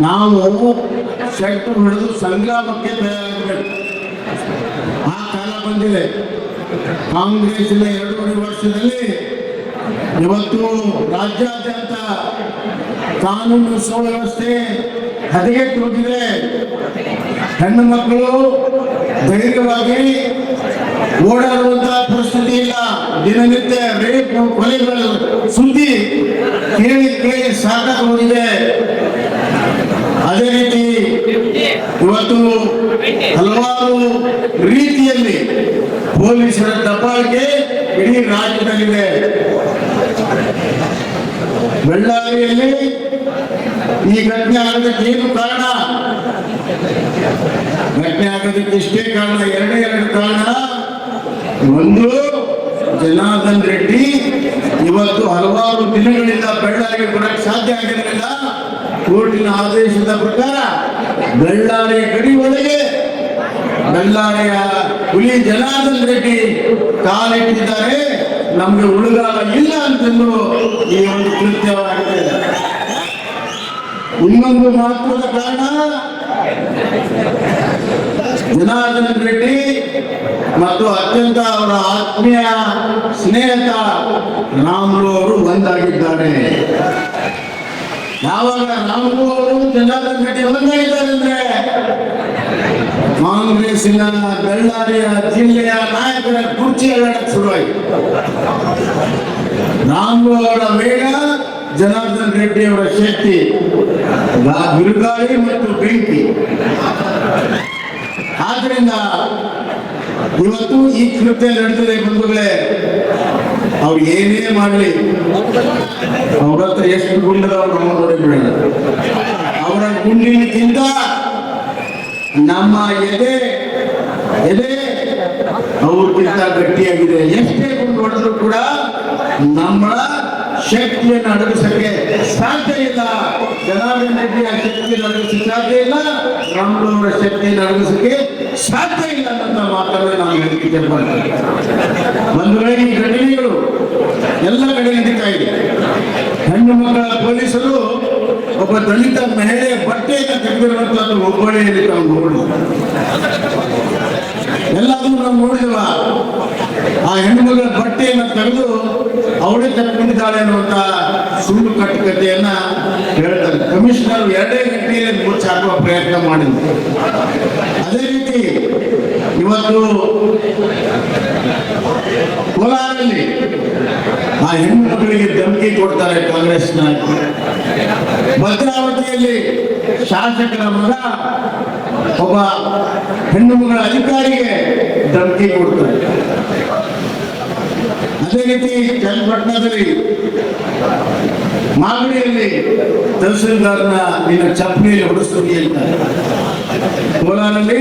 ನಾವು ಶೆಟ್ಟು ಹಿಡಿದು ಸಂಗ್ರಾಮಕ್ಕೆ ತಯಾರಾಗಬೇಕು. ಆ ಕಾಲ ಬಂದಿದೆ. ಕಾಂಗ್ರೆಸ್ನ 2.5 ವರ್ಷದಲ್ಲಿ ಇವತ್ತು ರಾಜ್ಯಾದ್ಯಂತ ಕಾನೂನು ಸುವ್ಯವಸ್ಥೆ ಹದಗೆಟ್ಟು ಹೋಗಿದೆ. ಹೆಣ್ಣು ಮಕ್ಕಳು ಧೈರ್ಯವಾಗಿ ಓಡಾಡುವಂತಹ ಪರಿಸ್ಥಿತಿ ಇಲ್ಲ. ದಿನನಿತ್ಯ ರೇಪ್ ಕೊಲೆಗಳು ಸುದ್ದಿ ಕೇಳಿ ಕೇಳಿ ಸಾಕಾಗಿ ಹೋಗಿದೆ. ಅದೇ ರೀತಿ ಇವತ್ತು ಹಲವಾರು ರೀತಿಯಲ್ಲಿ ಪೊಲೀಸರ ದಬ್ಬಾಳಿಕೆ ಇಡೀ ರಾಜ್ಯದಲ್ಲಿದೆ. ಬಳ್ಳಾರಿಯಲ್ಲಿ ಈ ಘಟನೆ ಆಗೋದಕ್ಕೆ ಏನು ಕಾರಣ? ಘಟನೆ ಆಗೋದಕ್ಕೆ ಇಷ್ಟೇ ಕಾರಣ, ಎರಡು ಕಾರಣ. ಒಂದು, ಜನಾರ್ದನ್ ರೆಡ್ಡಿ ಇವತ್ತು ಹಲವಾರು ದಿನಗಳಿಂದ ಬಳ್ಳಾರಿಗೆ ಬರಕ್ಕೆ ಸಾಧ್ಯ ಆಗಿರಲಿಲ್ಲ. ಕೋರ್ಟಿನ ಆದೇಶದ ಪ್ರಕಾರ ಬಳ್ಳಾರಿಯ ಗಡಿ ಒಳಗೆ ಬಳ್ಳಾರಿಯ ಹುಲಿ ಜನಾರ್ದನ್ ರೆಡ್ಡಿ ಕಾಲಿಟ್ಟಿದ್ದಾರೆ. ನಮಗೆ ಉಳುಗಾಲ ಇಲ್ಲ ಅಂತಂದು ಈ ಒಂದು ಕೃತ್ಯವಾಗಿದೆ. ಇನ್ನೊಂದು ಮಹತ್ವದ ಕಾರಣ, ಜನಾರ್ದನ್ ರೆಡ್ಡಿ ಮತ್ತು ಅತ್ಯಂತ ಅವರ ಆತ್ಮೀಯ ಸ್ನೇಹಿತ ರಾಮುಲು ಅವರು ಒಂದಾಗಿದ್ದಾರೆ. ಯಾವಾಗ ರಾಮುಲು ಅವರು ಜನಾರ್ದನ್ ರೆಡ್ಡಿ ಒಂದಾಗಿದ್ದಾರೆ ಅಂದ್ರೆ ಕಾಂಗ್ರೆಸ್ಸಿನ ಬಳ್ಳಾರಿಯ ಜಿಲ್ಲೆಯ ನಾಯಕರ ಕುರ್ಚಿ ಅಲ್ಲಾಡಕ್ಕೆ ಶುರುವಾಯಿತು. ರಾಮುಲು ಅವರ ವೇಗ, ಜನಾರ್ದನ್ ರೆಡ್ಡಿ ಅವರ ಶಕ್ತಿ, ಬಿರುಗಾಳಿ ಮತ್ತು ಬೆಂಕಿ. ಆದ್ರಿಂದ ಇವತ್ತು ಈ ಕೃತ್ಯ ನಡೆದಿದೆ ಬಂಧುಗಳೇ. ಅವ್ರು ಏನೇ ಮಾಡಲಿ, ಅವ್ರ ಹತ್ರ ಎಷ್ಟು ಗುಂಡದವ್ರು ನೋಡಿಬಿಡ, ಅವರ ಗುಂಡಿನಕ್ಕಿಂತ ನಮ್ಮ ಎದೆ ಅವ್ರಿಗಿಂತ ಗಟ್ಟಿಯಾಗಿದೆ. ಎಷ್ಟೇ ಗುಂಡು ಹೊಡೆದ್ರು ಕೂಡ ನಮ್ಮ ಶಕ್ತಿಯನ್ನು ಅಡಗಿಸಕ್ಕೆ ಸಾಧ್ಯ ಇಲ್ಲ. ಜನಾರ್ದನ್ ರೆಡ್ಡಿಯ ಶಕ್ತಿಯನ್ನು ಅಡಗಿಸಕ್ಕೆ ಸಾಧ್ಯ ಇಲ್ಲ, ರಾಮುಲು ಅವರ ಶಕ್ತಿಯನ್ನು ಅಡಗಿಸಕ್ಕೆ ಸಾಧ್ಯ ಇಲ್ಲ ಅಂತ ಮಾತನ್ನು ನಾವು ಹೇಳಿಕೆ ಮಾಡ್ತೀವಿ. ಒಂದು ವೇಳೆ ಈ ಘಟನೆಗಳು ಎಲ್ಲ ಕಡೆ ನಡೀತಾ ಇದೆ. ಹೆಣ್ಣು ಮಕ್ಕಳ ಪೊಲೀಸರು ಒಬ್ಬ ದಲಿತ ಮಹಿಳೆಯ ಬಟ್ಟೆಯನ್ನು ತೆಗೆದಿರುವಂತದ್ದು ಒಬ್ಬಳೆಯಲ್ಲಿ ನಾವು ನೋಡಿ ಎಲ್ಲಾದ್ರೂ ನಾವು ನೋಡಿದವ. ಆ ಹೆಣ್ಣು ಮಗಳ ಬಟ್ಟೆಯನ್ನು ತೆಗೆದು ಅವಳೇ ತಕ್ಕೊಂಡಿದ್ದಾಳೆ ಅನ್ನುವಂತ ಸುಳ್ಳು ಕಟ್ಟುಕತೆಯನ್ನ ಹೇಳ್ತಾರೆ. ಕಮಿಷನರ್ 2 ಗಂಟೆಯಲ್ಲಿ ಮುಚ್ಚಾಕುವ ಪ್ರಯತ್ನ ಮಾಡಿದ್ರು. ಅದೇ ರೀತಿ ಇವತ್ತು ಕೋಲಾರಲ್ಲಿ ಆ ಹೆಣ್ಣು ಮಕ್ಕಳಿಗೆ ಧಮಕಿ ಕೊಡ್ತಾರೆ ಕಾಂಗ್ರೆಸ್ ನಾಯಕರು. ಭದ್ರಾವತಿಯಲ್ಲಿ ಶಾಸಕರ ಮಗ ಒಬ್ಬ ಹೆಣ್ಣು ಮಗಳ ಅಧಿಕಾರಿಗೆ ಧಮಕಿ ಕೊಡ್ತಾರೆ. ಅದೇ ರೀತಿ ಚನ್ನಪಟ್ಟಣದಲ್ಲಿ ಮಾಗಡಿಯಲ್ಲಿ ತಹಸೀಲ್ದಾರ್ನ ನಿನ್ನ ಚಪ್ಪಲಿಯಲ್ಲಿ ಹೊಡಿಸ್ತೀವಿ ಅಂತಾರೆ. ಕೋಲಾರಲ್ಲಿ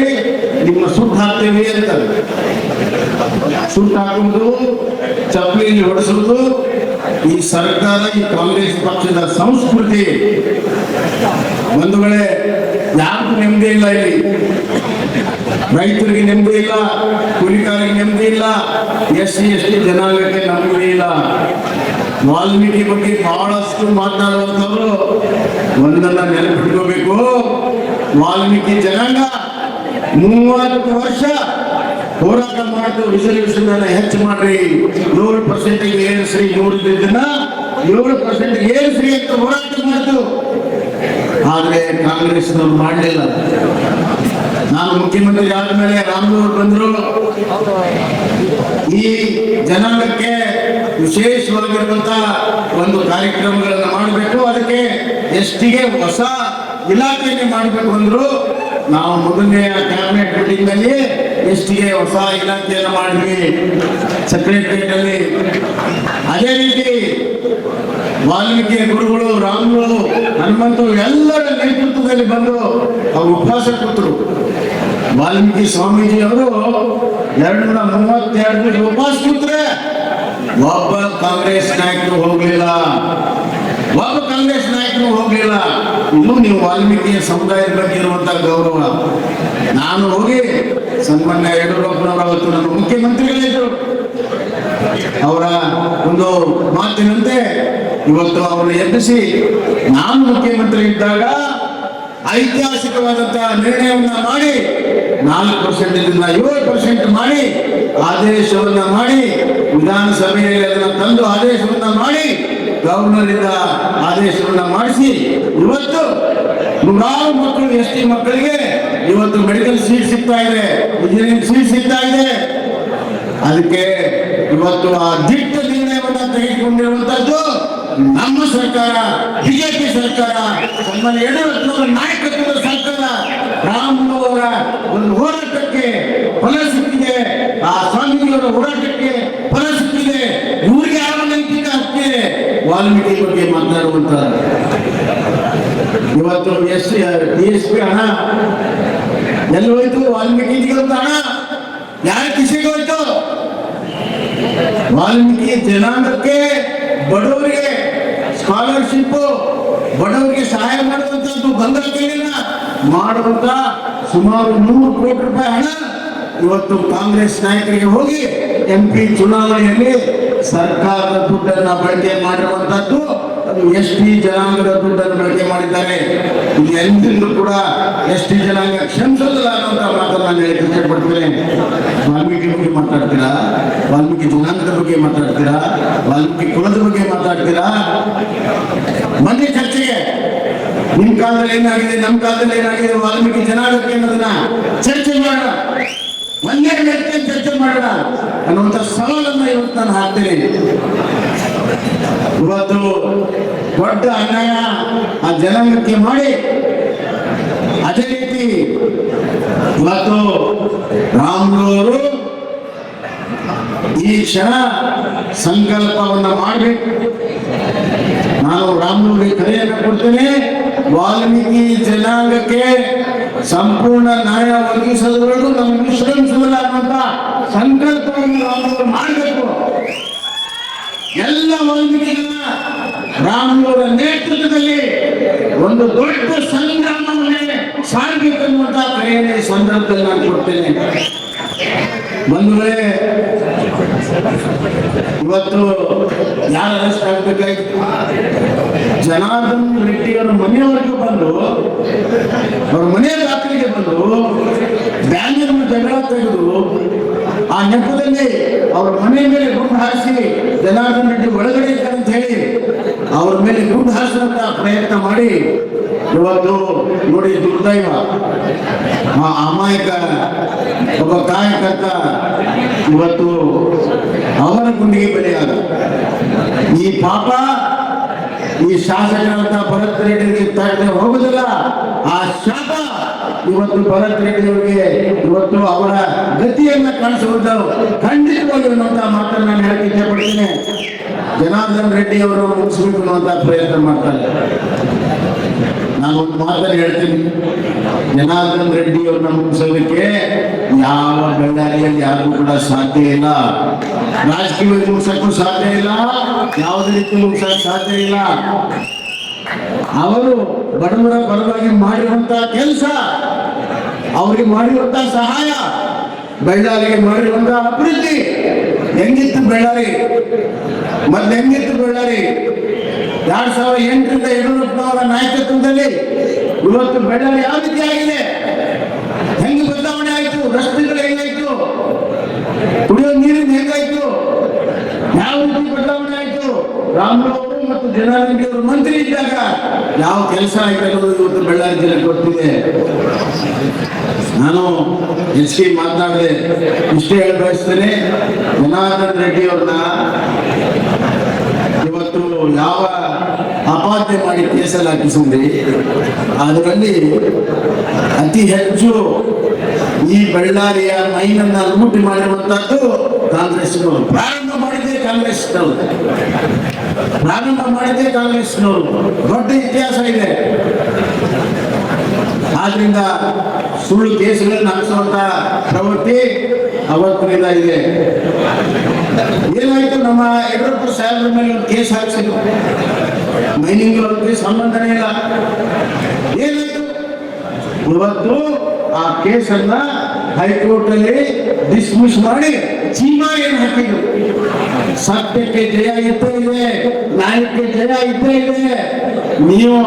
ನಿಮ್ಮ ಸುಟ್ಟು ಹಾಕ್ತೇವೆ ಅಂತಾರೆ. ಸುಟ್ಟು ಹಾಕುವುದು, ಚಪ್ಪಲಿಯಲ್ಲಿ ಹೊಡಿಸುವುದು ಈ ಸರ್ಕಾರ, ಈ ಕಾಂಗ್ರೆಸ್ ಪಕ್ಷದ ಸಂಸ್ಕೃತಿ. ಒಂದು ವೇಳೆ ಯಾರಿಗೂ ನೆಮ್ಮದಿ ಇಲ್ಲ. ಇಲ್ಲಿ ರೈತರಿಗೆ ನೆಮ್ಮದಿ ಇಲ್ಲ, ಕೂಲಿಕಾರಿಗೆ ನೆಮ್ಮದಿ ಇಲ್ಲ, SC ST ಜನಾಂಗಕ್ಕೆ ನೆಮ್ಮದಿ ಇಲ್ಲ. ವಾಲ್ಮೀಕಿ ಬಗ್ಗೆ ಬಹಳಷ್ಟು ಮಾತನಾಡುವಂಥವ್ರು ಒಂದನ್ನ ನೆನಪಿಟ್ಕೋಬೇಕು. ವಾಲ್ಮೀಕಿ ಜನಾಂಗ 30 ವರ್ಷ ಹೋರಾಟ ಮಾಡಿದ್ರು. ರಿಸರ್ವೇಶನ್ ಹೆಚ್ಚು ಮಾಡ್ರಿ, 7% ಏರಿಸ್ರಿ, 7% ಏರಿಸ್ರಿ ಅಂತ ಹೋರಾಟ ಮಾಡಿದ್ರು. ಆದ್ರೆ ಕಾಂಗ್ರೆಸ್ನವ್ರು ಮಾಡಲಿಲ್ಲ. ನಾನು ಮುಖ್ಯಮಂತ್ರಿ ಆದ್ಮೇಲೆ ರಾಮುಲು ಅವರು ಬಂದ್ರು. ಈ ಜನಾಂಗಕ್ಕೆ ವಿಶೇಷವಾಗಿರುವಂತ ಒಂದು ಕಾರ್ಯಕ್ರಮಗಳನ್ನು ಮಾಡಬೇಕು, ಅದಕ್ಕೆ STಗೆ ಹೊಸ ಇಲಾಖೆಯನ್ನು ಮಾಡಬೇಕು ಅಂದ್ರು. ನಾವು ಮೊದಲನೆಯ ಕ್ಯಾಬಿನೆಟ್ ಮೀಟಿಂಗ್ ನಲ್ಲಿ STಗೆ ಹೊಸ ಇಲಾಖೆಯನ್ನು ಮಾಡಿದ್ವಿ ಸೆಕ್ರೆಟರಿಯೇಟ್ ಅಲ್ಲಿ. ಅದೇ ರೀತಿ ವಾಲ್ಮೀಕಿ ಗುರುಗಳು, ರಾಮುಲು, ಹನುಮಂತು ಎಲ್ಲರ ನೇತೃತ್ವದಲ್ಲಿ ಬಂದು ಅವರು ಉಪವಾಸ ಕೂತರು. ವಾಲ್ಮೀಕಿ ಸ್ವಾಮೀಜಿ ಅವರು 232 ಉಪವಾಸ ಕೂತ್ರೆ ಒಬ್ಬ ಕಾಂಗ್ರೆಸ್ ನಾಯಕರು ಹೋಗ್ಲಿಲ್ಲ. ಇನ್ನು ನೀವು ವಾಲ್ಮೀಕಿಯ ಸಮುದಾಯದ ಬಗ್ಗೆ ಇರುವಂತಹ ಗೌರವ. ನಾನು ಹೋಗಿ ಸನ್ಮಾನ್ಯ ಯಡಿಯೂರಪ್ಪನವರು ಅವತ್ತು ನಮ್ಮ ಮುಖ್ಯಮಂತ್ರಿಗಳಿದ್ರು, ಅವರ ಒಂದು ಮಾತಿನಂತೆ ಇವತ್ತು ಅವರನ್ನು ಎಬ್ಬಿಸಿ ನಾನು ಮುಖ್ಯಮಂತ್ರಿ ಇದ್ದಾಗ ಐತಿಹಾಸಿಕವಾದಂತಹ ನಿರ್ಣಯವನ್ನ ಮಾಡಿ 4% 7% ಮಾಡಿ ಆದೇಶವನ್ನ ಮಾಡಿ ವಿಧಾನಸಭೆಯಲ್ಲಿ ಅದನ್ನು ತಂದು ಆದೇಶವನ್ನ ಮಾಡಿ ಗವರ್ನರ್ ಇಂದ ಆದೇಶವನ್ನ ಮಾಡಿಸಿ ಇವತ್ತು ನೂರಾರು ಮಕ್ಕಳು ಎಸ್ ಟಿ ಮಕ್ಕಳಿಗೆ ಇವತ್ತು ಮೆಡಿಕಲ್ ಸೀಟ್ ಸಿಗ್ತಾ ಇದೆ, ಇಂಜಿನಿಯರಿಂಗ್ ಸೀಟ್ ಸಿಗ್ತಾ ಇದೆ. ಅದಕ್ಕೆ ಇವತ್ತು ಆ ದಿಟ್ಟ ನಿರ್ಣಯವನ್ನ ತೆಗೆದುಕೊಂಡಿರುವಂತದ್ದು ನಮ್ಮ ಸರ್ಕಾರ, ಬಿಜೆಪಿ ಸರ್ಕಾರ, ಸನ್ಮಾನ್ಯ ಯಡಿಯೂರಪ್ಪನವರ ನಾಯಕತ್ವದ ಸರ್ಕಾರ. ರಾಮುಲು ಅವರ ಒಂದು ಹೋರಾಟಕ್ಕೆ ಫಲ ಸಿಕ್ಕಿದೆ, ಆ ಸ್ವಾಮೀಜಿಯವರ ಹೋರಾಟಕ್ಕೆ ಫಲ ಸಿಕ್ಕಿದೆ. ಇವರಿಗೆ ಯಾವ ನೈತಿಕ ಹಕ್ಕಿದೆ ವಾಲ್ಮೀಕಿ ಬಗ್ಗೆ ಮಾತನಾಡುವಂತ? ಇವತ್ತು DSP ಹಣ ಎಲ್ಲಿ ಹೋಯ್ತು? ವಾಲ್ಮೀಕಿ ಹಣ ಯಾರ ಕಿಸೆಗೆ ಹೋಯ್ತು? ವಾಲ್ಮೀಕಿ ಜನಾಂಗಕ್ಕೆ, ಬಡವರಿಗೆ ಸ್ಕಾಲರ್ಶಿಪ್, ಬಡವರಿಗೆ ಸಹಾಯ ಮಾಡುವಂತದ್ದು ಬಂದ ಕೇಳಿಲ್ಲ ಮಾಡುವಂತ ಸುಮಾರು 100 ಕೋಟಿ ರೂಪಾಯಿ ಹಣ ಇವತ್ತು ಕಾಂಗ್ರೆಸ್ ನಾಯಕರಿಗೆ ಹೋಗಿ MP ಚುನಾವಣೆಯಲ್ಲಿ ಸರ್ಕಾರದ ದುಡ್ಡನ್ನ ಬಳಕೆ ಮಾಡಿರುವಂತದ್ದು. ಅದು ST ಜನಾಂಗದ ದುಡ್ಡನ್ನು ಬಳಕೆ ಮಾಡಿದ್ದಾರೆ. ಇಲ್ಲಿ ಎಂದೆಂದೂ ಕೂಡ ST ಜನಾಂಗ ಕ್ಷಮಿಸೋದಿಲ್ಲ ಅನ್ನುವಂತ ಮಾತನ್ನು ನಾನು ಹೇಳಿ ಇಷ್ಟಪಡ್ತೇನೆ. ವಾಲ್ಮೀಕಿ ಬಗ್ಗೆ ಮಾತಾಡ್ತೀರಾ? ವಾಲ್ಮೀಕಿ ಜನಾಂಗದ ಬಗ್ಗೆ ಮಾತಾಡ್ತೀರಾ? ವಾಲ್ಮೀಕಿ ಕುಲದ ಬಗ್ಗೆ ಮಾತಾಡ್ತೀರಾ? ಮೊನ್ನೆ ಚರ್ಚೆಗೆ ನಿಮ್ ಕಾಲದಲ್ಲಿ ಏನಾಗಿದೆ, ನಮ್ಮ ಕಾಲದಲ್ಲಿ ಏನಾಗಿದೆ, ವಾಲ್ಮೀಕಿ ಜನಾಂಗಕ್ಕೆ ಅನ್ನೋದನ್ನ ಚರ್ಚೆ ಮಾಡೋಣ, ಒಂದೇ ವ್ಯಕ್ತಿ ಚರ್ಚೆ ಮಾಡೋಣ ಅನ್ನುವಂಥ ಸವಾಲನ್ನ ಇವತ್ತು ನಾನು ಹಾಕ್ತೇನೆ. ಇವತ್ತು ದೊಡ್ಡ ಅನ್ಯಾಯ ಆ ಜನಾಂಗಕ್ಕೆ ಮಾಡಿ, ಅದೇ ರೀತಿ ಇವತ್ತು ರಾಮುಲು ಈ ಕ್ಷಣ ಸಂಕಲ್ಪವನ್ನ ಮಾಡಬೇಕು. ನಾನು ರಾಮುಲುಗೆ ಕರೆಯನ್ನು ಕೊಡ್ತೇನೆ. ವಾಲ್ಮೀಕಿ ಜನಾಂಗಕ್ಕೆ ಸಂಪೂರ್ಣ ನ್ಯಾಯ ಒದಗಿಸೋದ್ರೊಳಗೂ ನಮ್ಗೆ ವಿಶ್ರಮಿಸೋದಿಲ್ಲ ಅನ್ನುವಂತ ಸಂಕಲ್ಪವನ್ನು ರಾಮುಲು ಮಾಡಬೇಕು. ಎಲ್ಲ ವಾಲ್ಮೀಕಿಗಳನ್ನ ರಾಮುಲುವರ ನೇತೃತ್ವದಲ್ಲಿ ಒಂದು ದೊಡ್ಡ ಸಂಗ್ರಾಮವನ್ನೇ ಸಾಗಬೇಕನ್ನುವಂತ ಕರೆಯನ್ನೇ ಸಂದರ್ಭದಲ್ಲಿ ನಾನು ಕೊಡ್ತೇನೆ. ಬಂಧುಗಳೇ, ಇವತ್ತು ಯಾರು ಅರೆಸ್ಟ್ ಆಗ್ಬೇಕಾಗಿತ್ತು? ಜನಾರ್ದನ್ ರೆಡ್ಡಿ ಅವರ ಮನೆಯವರೆಗೂ ಬಂದು, ಅವರ ಮನೆಯ ದಾಖಲೆಗೆ ಬಂದು ಬ್ಯಾನರ್ ಜಗಳ ತೆಗೆದು ಆ ನೆಪದಲ್ಲಿ ಅವರ ಮನೆ ಮೇಲೆ ಗುಂಡು ಹಾರಿಸಿ ಜನಾರ್ದನ್ ರೆಡ್ಡಿ ಒಳಗಡೆ ಇದ್ದಾರೆ ಅಂತ ಹೇಳಿ ಅವ್ರ ಮೇಲೆ ಗುಂಡು ಹಾರಿಸುವಂತ ಪ್ರಯತ್ನ ಮಾಡಿ ಇವತ್ತು ನೋಡಿ ದುರ್ದೈವ, ಆ ಅಮಾಯಕ ಒಬ್ಬ ಕಾರ್ಯಕರ್ತ ಇವತ್ತು ಅವರ ಗುಂಡಿಗೆ ಬಲಿಯಾದ. ಈ ಪಾಪ ಈ ಶಾಸಕರಂತ ಭರತ್ ರೆಡ್ಡಿಗೆ ತಡೆ ಹೋಗುದಿಲ್ಲ. ಆ ಶಾಪ ಇವತ್ತು ಭರತ್ ರೆಡ್ಡಿ ಅವರಿಗೆ ಇವತ್ತು ಅವರ ಗತಿಯನ್ನ ಕಾಣಿಸುವುದು ಖಂಡಿತವಾಗಿ ಅನ್ನುವಂತ ಮಾತನ್ನು ನಾನು ಹೇಳಕ್ಕೆ ಇಷ್ಟಪಡ್ತೇನೆ. ಜನಾರ್ದನ್ ರೆಡ್ಡಿ ಅವರು ಮುಗಿಸ್ಬೇಕು ಅನ್ನುವಂತ ಪ್ರಯತ್ನ ಮಾಡ್ತಾರೆ. ನಾನು ಒಂದು ಮಾತನ್ನು ಹೇಳ್ತೀನಿ, ಜನಾರ್ದನ್ ರೆಡ್ಡಿ ಅವ್ರನ್ನ ಮುಗಿಸೋದಕ್ಕೆ ಯಾವ ಬೆಳ್ಳಾರಿಯಲ್ಲಿ ಯಾರಿಗೂ ಕೂಡ ಸಾಧ್ಯ ಇಲ್ಲ. ರಾಜಕೀಯವಾಗಿ ಮುಗಿಸಕ್ಕೂ ಸಾಧ್ಯ ಇಲ್ಲ, ಯಾವುದೇ ರೀತಿ ಮುಗಿಸಕ್ಕೆ ಸಾಧ್ಯ ಇಲ್ಲ. ಅವರು ಬಡವರ ಪರವಾಗಿ ಮಾಡಿರುವಂತಹ ಕೆಲಸ, ಅವರಿಗೆ ಮಾಡಿರುವಂತಹ ಸಹಾಯ, ಬಳ್ಳಾರಿಗೆ ಮಾಡಿರುವಂತಹ ಅಭಿವೃದ್ಧಿ ಹೆಂಗಿತ್ತು ಬಳ್ಳಾರಿ? ಮತ್ತೆ ಹೆಂಗಿತ್ತು ಬಳ್ಳಾರಿ? 2008ರಿಂದ ಯಡಿಯೂರಪ್ಪನವರ ನಾಯಕತ್ವದಲ್ಲಿ ಇವತ್ತು ಬಳ್ಳಾರಿ ಯಾವ ರೀತಿ ಆಗಿದೆ? ಹೆಂಗೆ ಬದಲಾವಣೆ ಆಯಿತು? ರಸ್ತೆಗಳು ಹೆಂಗಾಯ್ತು? ಕುಡಿಯೋ ನೀರಿನ ಹೆಂಗಾಯ್ತು? ಯಾವ ರೀತಿ ಬದಲಾವಣೆ ಆಯಿತು? ರಾಮುಲು ಅವರು ಮತ್ತು ಜನಾರ್ದನ್ ಅವರು ಮಂತ್ರಿ ಇದ್ದಾಗ ಯಾವ ಕೆಲಸ ಆಯ್ತು ಅನ್ನೋದು ಇವತ್ತು ಬಳ್ಳಾರಿ ಜಿಲ್ಲೆ ಗೊತ್ತಿದೆ. ನಾನು ಹೆಚ್ಚಿಗೆ ಮಾತನಾಡದೆ ಇಷ್ಟೇ ಹೇಳ ಬಯಸ್ತೇನೆ. ಜನಾರ್ದನ್ ರೆಡ್ಡಿ ಅವ್ರನ್ನ ಇವತ್ತು ಯಾವ ಅಪಾದ್ಯ ಮಾಡಿ ಕೇಸಲ್ಲಿ ಹಾಕಿಸಿದ್ರಿ, ಅದರಲ್ಲಿ ಅತಿ ಹೆಚ್ಚು ಈ ಬಳ್ಳಾರಿಯ ಮೈನನ್ನ ಲೂಟಿ ಮಾಡಿರುವಂತದ್ದು ಕಾಂಗ್ರೆಸ್ನವರು. ಪ್ರಾರಂಭ ಮಾಡಿದ್ದೇ ಕಾಂಗ್ರೆಸ್ನವರು. ದೊಡ್ಡ ಇತಿಹಾಸ ಇದೆ. ಆದ್ರಿಂದ ಸುಳ್ಳು ಕೇಸುಗಳನ್ನು ಹಾಕಿಸುವಂತ ಪ್ರವೃತ್ತಿ ಅವತ್ತಿನಿಂದ ಇದೆ. ಏನಾಯ್ತು? ನಮ್ಮ ಯಡಿಯೂರಪ್ಪ ಸಾಹೇಬ್ರ ಮೇಲೆ ಒಂದು ಕೇಸ್ ಹಾಕಿಸಿದ್ರು, ಮೈನಿಂಗ್ ಅವ್ರಿಗೆ ಸಂಬಂಧನೇ ಇಲ್ಲ. ಏನಾಯ್ತು? ಇವತ್ತು ಆ ಕೇಸನ್ನ ಹೈಕೋರ್ಟ್ ಅಲ್ಲಿ ಡಿಸ್ಮಿಸ್ ಮಾಡಿ ಚೀಮಾರಿಯನ್ನು ಹಾಕಿದ್ರು. ಸತ್ಯಕ್ಕೆ ಜಯ ಇದ್ದೇ ಇದೆ, ನ್ಯಾಯಕ್ಕೆ ಜಯ ಇದ್ದೇ ಇದೆ. ನೀವು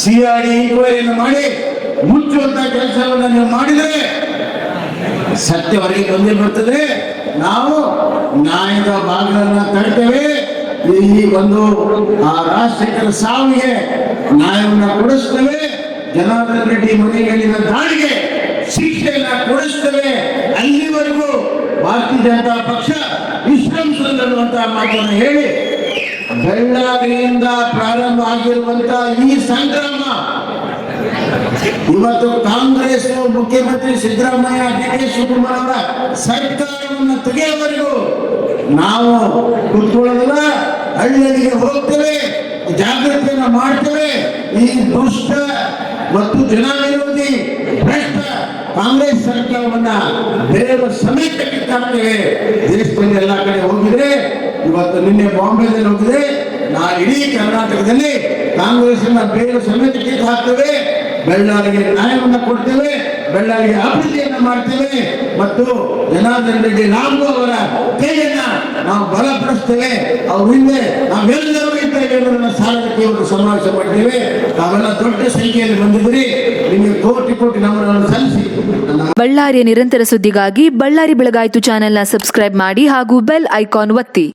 CID ಇನ್ಕ್ವೈರಿಯನ್ನು ಮಾಡಿ ಮುಚ್ಚುವಂತ ಕೆಲಸವನ್ನು ನೀವು ಮಾಡಿದರೆ ಸತ್ಯ ಹೊರಗೆ ಬಂದೇ ಬರ್ತದೆ. ನಾವು ನ್ಯಾಯದ ಭಾಗಗಳನ್ನ ತಡ್ತೇವೆ. ಈ ಒಂದು ಆ ರಾಜಶೇಖರ ಸಾವಿಗೆ ನ್ಯಾಯವನ್ನು ಕೊಡಿಸ್ತೇವೆ. ಜನಾರ್ದನ್ ರೆಡ್ಡಿ ಮನೆಯಲ್ಲಿನ ದಾಳಿಗೆ ಶಿಕ್ಷೆಯನ್ನ ಕೊಡಿಸ್ತೇವೆ. ಅಲ್ಲಿವರೆಗೂ ಭಾರತೀಯ ಜನತಾ ಪಕ್ಷ ವಿಶ್ರಮಿಸಲು ಅನ್ನುವಂತಹ ಮಾತನ್ನು ಹೇಳಿ, ಬೆಳ್ಳಾರಿಯಿಂದ ಪ್ರಾರಂಭ ಆಗಿರುವಂತ ಈ ಸಂಗ್ರಾಮ ಇವತ್ತು ಕಾಂಗ್ರೆಸ್ ಮುಖ್ಯಮಂತ್ರಿ ಸಿದ್ದರಾಮಯ್ಯ, DK ಶಿವಕುಮಾರ್ ಅವರ ಸರ್ಕಾರವನ್ನು ತೆಗೆಯುವವರೆಗೂ ನಾವು ಕೂತ್ಕೊಳ್ಳೋದಿಲ್ಲ. ಹಳ್ಳಿಗೆ ಹೋಗ್ತೇವೆ, ಜಾಗೃತಿಯನ್ನು ಮಾಡ್ತೇವೆ. ಈ ದುಷ್ಟ ಮತ್ತು ಜನವಿರೋಧಿ ಭ್ರಷ್ಟ ಕಾಂಗ್ರೆಸ್ ಸರ್ಕಾರವನ್ನ ಬೇರೆ ಸಮೇತ ಕಿತ್ತಾಕ್ತೇವೆ. ದೇಶದಲ್ಲಿ ಎಲ್ಲ ಕಡೆ ಹೋಗಿದ್ರೆ, ಇವತ್ತು ನಿನ್ನೆ ಬಾಂಬೆದಲ್ಲಿ ಹೋಗಿದೆ, ನಾಳೆ ಇಡೀ ಕರ್ನಾಟಕದಲ್ಲಿ ಕಾಂಗ್ರೆಸ್ ಬೇರೆ ಸಮೇತ ಕಿತ್ತು ಹಾಕ್ತೇವೆ. ಬೆಳ್ಳಾರಿಗೆ ನ್ಯಾಯವನ್ನು ಕೊಡ್ತೇವೆ, ಬೆಳ್ಳಾರಿಗೆ ಅಭಿವೃದ್ಧಿಯನ್ನ ಮಾಡ್ತೇವೆ ಮತ್ತು ಜನಾರ್ದನ್ ರೆಡ್ಡಿ ರಾಮು ಅವರ ಕೈಯನ್ನ ನಾವು ಬಲಪಡಿಸ್ತೇವೆ. ಅವ್ರ ಹಿಂದೆ ನಾವೆಲ್ಲರೂ ಇದ್ದೇವೆ ಅನ್ನೋದನ್ನ ಸಾಲಕ್ಕೆ ಇವರು ಸಮಾವೇಶ ಮಾಡ್ತೇವೆ. ತಾವೆಲ್ಲ ದೊಡ್ಡ ಸಂಖ್ಯೆಯಲ್ಲಿ ಬಂದಿದ್ರಿ, ನಿಮಗೆ ಕೋಟಿ ಕೋಟಿ ನಮನವನ್ನು ಸಲ್ಲಿಸಿ ಬಳ್ಳಾರಿಯ ನಿರಂತರ ಸುದ್ದಿಗಾಗಿ ಬಳ್ಳಾರಿ ಬೆಳಗಾಯಿತು ಚಾನೆಲ್ನ ಸಬ್ಸ್ಕ್ರೈಬ್ ಮಾಡಿ ಹಾಗೂ ಬೆಲ್ ಐಕಾನ್ ಒತ್ತಿ.